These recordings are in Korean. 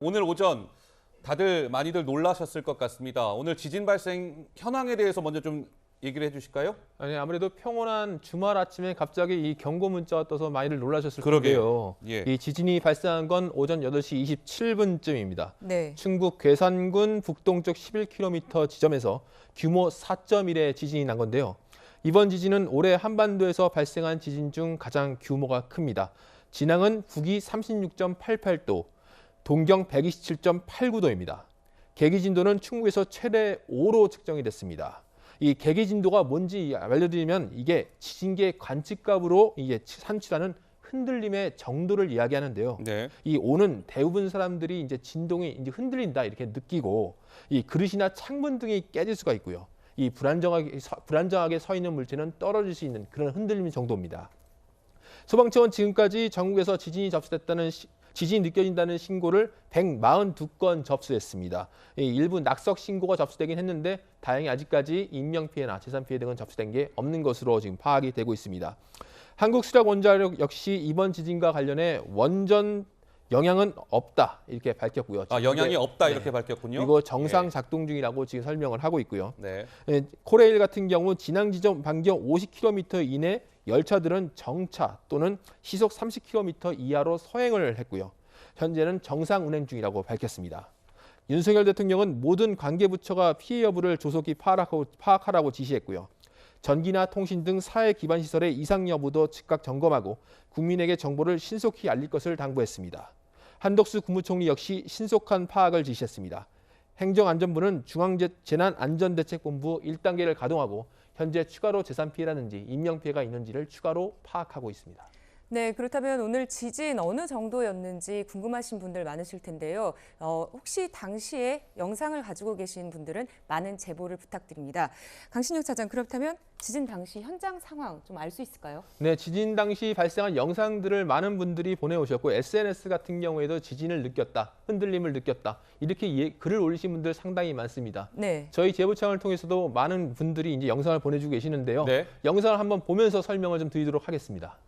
오늘 오전 다들 많이들 놀라셨을 것 같습니다. 오늘 지진 발생 현황에 대해서 먼저 좀 얘기를 해주실까요? 아니, 아무래도 평온한 주말 아침에 갑자기 이 경고 문자가 떠서 많이들 놀라셨을 그러게요. 텐데요. 예. 이 지진이 발생한 건 오전 8시 27분쯤입니다. 네. 충북 괴산군 북동쪽 11km 지점에서 규모 4.1의 지진이 난 건데요. 이번 지진은 올해 한반도에서 발생한 지진 중 가장 규모가 큽니다. 진앙은 북위 36.88도, 동경 127.89도입니다. 계기 진도는 충북에서 최대 5로 측정이 됐습니다. 이 계기 진도가 뭔지 알려드리면 이게 지진계 관측값으로 이게 산출하는 흔들림의 정도를 이야기하는데요. 네. 이 5는 대부분 사람들이 이제 진동이 이제 흔들린다 이렇게 느끼고 이 그릇이나 창문 등이 깨질 수가 있고요. 이 불안정하게 서 있는 물체는 떨어질 수 있는 그런 흔들림 정도입니다. 소방청은 지금까지 전국에서 지진이 느껴진다는 신고를 142건 접수했습니다. 일부 낙석 신고가 접수되긴 했는데 다행히 아직까지 인명피해나 재산피해 등은 접수된 게 없는 것으로 지금 파악이 되고 있습니다. 한국수력원자력 역시 이번 지진과 관련해 원전 영향은 없다 이렇게 밝혔고요. 영향이 없다 네. 이렇게 밝혔군요. 그리고 정상 작동 중이라고 지금 설명을 하고 있고요. 네. 코레일 같은 경우 진앙 지점 반경 50km 이내 열차들은 정차 또는 시속 30km 이하로 서행을 했고요. 현재는 정상 운행 중이라고 밝혔습니다. 윤석열 대통령은 모든 관계부처가 피해 여부를 조속히 파악하라고 지시했고요. 전기나 통신 등 사회 기반 시설의 이상 여부도 즉각 점검하고 국민에게 정보를 신속히 알릴 것을 당부했습니다. 한덕수 국무총리 역시 신속한 파악을 지시했습니다. 행정안전부는 중앙재난안전대책본부 1단계를 가동하고 현재 추가로 재산 피해라든지 인명피해가 있는지를 추가로 파악하고 있습니다. 네, 그렇다면 오늘 지진 어느 정도였는지 궁금하신 분들 많으실 텐데요. 혹시 당시에 영상을 가지고 계신 분들은 많은 제보를 부탁드립니다. 강신육 차장, 그렇다면 지진 당시 현장 상황 좀 알 수 있을까요? 네, 지진 당시 발생한 영상들을 많은 분들이 보내오셨고 SNS 같은 경우에도 지진을 느꼈다, 흔들림을 느꼈다 이렇게 글을 올리신 분들 상당히 많습니다. 네. 저희 제보창을 통해서도 많은 분들이 이제 영상을 보내주고 계시는데요. 네. 영상을 한번 보면서 설명을 좀 드리도록 하겠습니다.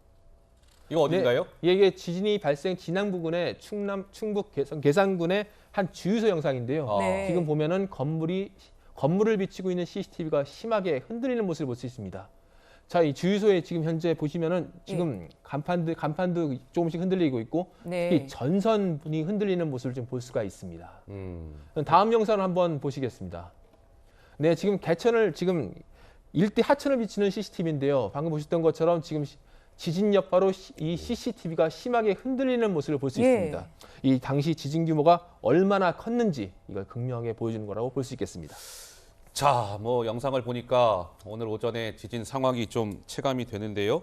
이거 어딘가요? 네, 이게 지진이 발생 진앙 부근의 충북 괴산군의 한 주유소 영상인데요. 네. 지금 보면은 건물을 비추고 있는 CCTV가 심하게 흔들리는 모습을 볼 수 있습니다. 자, 이 주유소에 지금 현재 보시면은 지금 간판도 조금씩 흔들리고 있고 네. 이 전선이 흔들리는 모습을 좀 볼 수가 있습니다. 다음 영상을 한번 보시겠습니다. 네, 지금 일대 하천을 비추는 CCTV인데요. 방금 보셨던 것처럼 지금 지진 여파로 이 CCTV가 심하게 흔들리는 모습을 볼 수 예. 있습니다. 이 당시 지진 규모가 얼마나 컸는지 이걸 극명하게 보여주는 거라고 볼 수 있겠습니다. 자, 영상을 보니까 오늘 오전에 지진 상황이 좀 체감이 되는데요.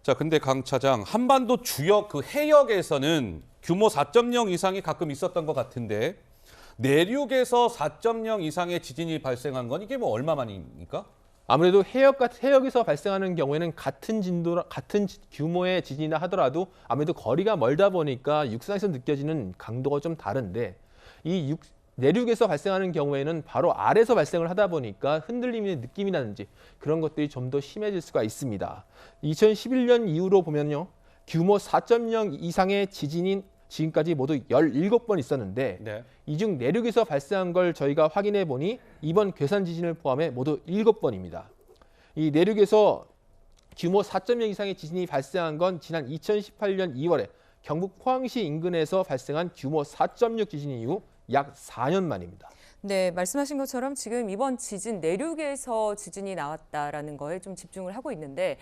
자, 근데 강 차장, 한반도 주역 그 해역에서는 규모 4.0 이상이 가끔 있었던 것 같은데 내륙에서 4.0 이상의 지진이 발생한 건 이게 얼마 만입니까? 아무래도 해역에서 발생하는 경우에는 같은 규모의 지진이나 하더라도 아무래도 거리가 멀다 보니까 육상에서 느껴지는 강도가 좀 다른데 내륙에서 발생하는 경우에는 바로 아래에서 발생을 하다 보니까 흔들림의 느낌이라든지 그런 것들이 좀 더 심해질 수가 있습니다. 2011년 이후로 보면요. 규모 4.0 이상의 지진인 지금까지 모두 17번 있었는데 네. 이 중 내륙에서 발생한 걸 저희가 확인해 보니 이번 괴산 지진을 포함해 모두 7번입니다. 이 내륙에서 규모 4.0 이상의 지진이 발생한 건 지난 2018년 2월에 경북 포항시 인근에서 발생한 규모 4.6 지진 이후 약 4년 만입니다. 네, 말씀하신 것처럼 지금 이번 지진 내륙에서 지진이 나왔다라는 거에 좀 집중을 하고 있는데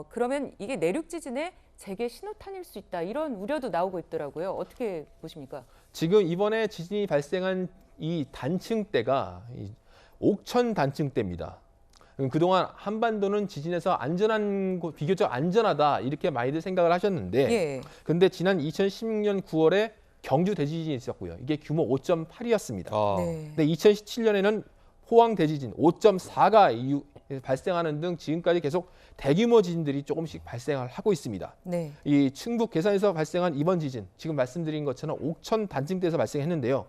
그러면 이게 내륙 지진의 재개 신호탄일 수 있다 이런 우려도 나오고 있더라고요. 어떻게 보십니까? 지금 이번에 지진이 발생한 이 단층대가 옥천 단층대입니다. 그동안 한반도는 지진에서 비교적 안전하다 이렇게 많이들 생각을 하셨는데 예. 근데 지난 2016년 9월에 경주 대지진이 있었고요. 이게 규모 5.8이었습니다. 네. 근데 2017년에는 포항 대지진 5.4가 발생하는 등 지금까지 계속 대규모 지진들이 조금씩 발생을 하고 있습니다. 네. 이 충북 괴산에서 발생한 이번 지진, 지금 말씀드린 것처럼 옥천 단층대에서 발생했는데요.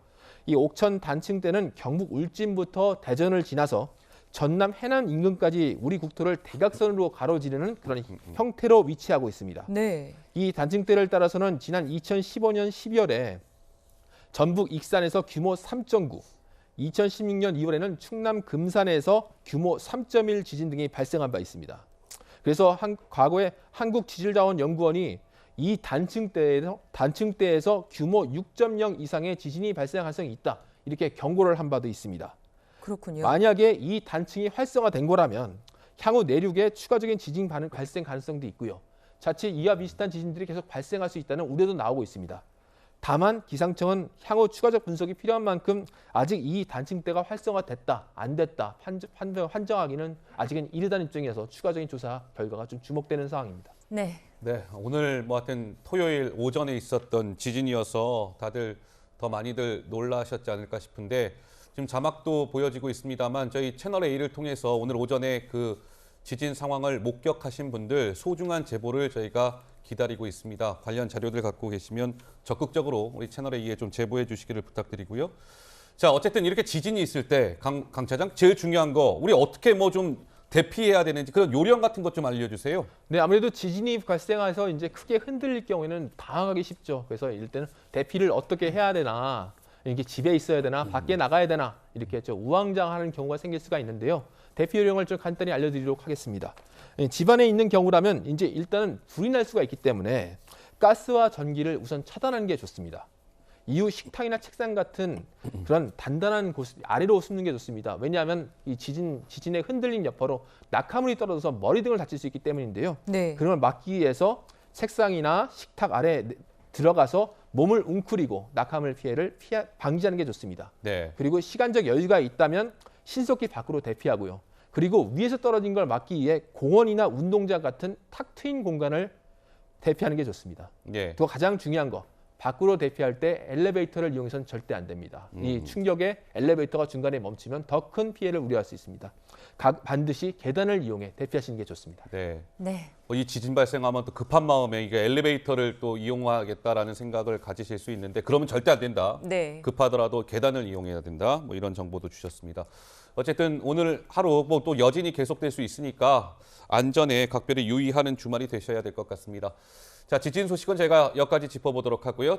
이 옥천 단층대는 경북 울진부터 대전을 지나서 전남 해남 인근까지 우리 국토를 대각선으로 가로지르는 그런 형태로 위치하고 있습니다. 네. 이 단층대를 따라서는 지난 2015년 12월에 전북 익산에서 규모 3.9, 2016년 2월에는 충남 금산에서 규모 3.1 지진 등이 발생한 바 있습니다. 그래서 과거에 한국지질자원연구원이 이 단층대에서 규모 6.0 이상의 지진이 발생할 가능성이 있다. 이렇게 경고를 한 바도 있습니다. 그렇군요. 만약에 이 단층이 활성화된 거라면 향후 내륙에 추가적인 지진 발생 가능성도 있고요. 자칫 이와 비슷한 지진들이 계속 발생할 수 있다는 우려도 나오고 있습니다. 다만 기상청은 향후 추가적 분석이 필요한 만큼 아직 이 단층대가 활성화됐다, 안 됐다 판정하기는 아직은 이르다는 입장이어서 추가적인 조사 결과가 좀 주목되는 상황입니다. 네. 네, 오늘 뭐 하여튼 토요일 오전에 있었던 지진이어서 다들 더 많이들 놀라셨지 않을까 싶은데 지금 자막도 보여지고 있습니다만 저희 채널 A를 통해서 오늘 오전에 그 지진 상황을 목격하신 분들 소중한 제보를 저희가 기다리고 있습니다. 관련 자료들 갖고 계시면 적극적으로 우리 채널 A에 좀 제보해 주시기를 부탁드리고요. 자, 어쨌든 이렇게 지진이 있을 때 강 차장 제일 중요한 거 우리 어떻게 뭐 좀 대피해야 되는지 그런 요령 같은 것 좀 알려주세요. 네, 아무래도 지진이 발생해서 이제 크게 흔들릴 경우에는 당황하기 쉽죠. 그래서 일단 대피를 어떻게 해야 되나, 이게 집에 있어야 되나, 밖에 나가야 되나 이렇게 좀 우왕좌왕하는 경우가 생길 수가 있는데요. 대피 요령을 좀 간단히 알려드리도록 하겠습니다. 집안에 있는 경우라면 이제 일단은 불이 날 수가 있기 때문에 가스와 전기를 우선 차단하는 게 좋습니다. 이후 식탁이나 책상 같은 그런 단단한 곳 아래로 숨는 게 좋습니다. 왜냐하면 이 지진의 흔들림 여파로 낙하물이 떨어져서 머리 등을 다칠 수 있기 때문인데요. 네. 그런 걸 막기 위해서 책상이나 식탁 아래 들어가서 몸을 웅크리고 낙하물 피해를 방지하는 게 좋습니다. 네. 그리고 시간적 여유가 있다면 신속히 밖으로 대피하고요. 그리고 위에서 떨어진 걸 막기 위해 공원이나 운동장 같은 탁 트인 공간을 대피하는 게 좋습니다. 네. 또 가장 중요한 거, 밖으로 대피할 때 엘리베이터를 이용해서는 절대 안 됩니다. 이 충격에 엘리베이터가 중간에 멈추면 더 큰 피해를 우려할 수 있습니다. 반드시 계단을 이용해 대피하시는 게 좋습니다. 네. 네. 이 지진 발생하면 또 급한 마음에 이게 엘리베이터를 또 이용하겠다라는 생각을 가지실 수 있는데 그러면 절대 안 된다. 네. 급하더라도 계단을 이용해야 된다. 뭐 이런 정보도 주셨습니다. 어쨌든 오늘 하루 뭐 또 여진이 계속될 수 있으니까 안전에 각별히 유의하는 주말이 되셔야 될 것 같습니다. 자, 지진 소식은 제가 여기까지 짚어보도록 하고요.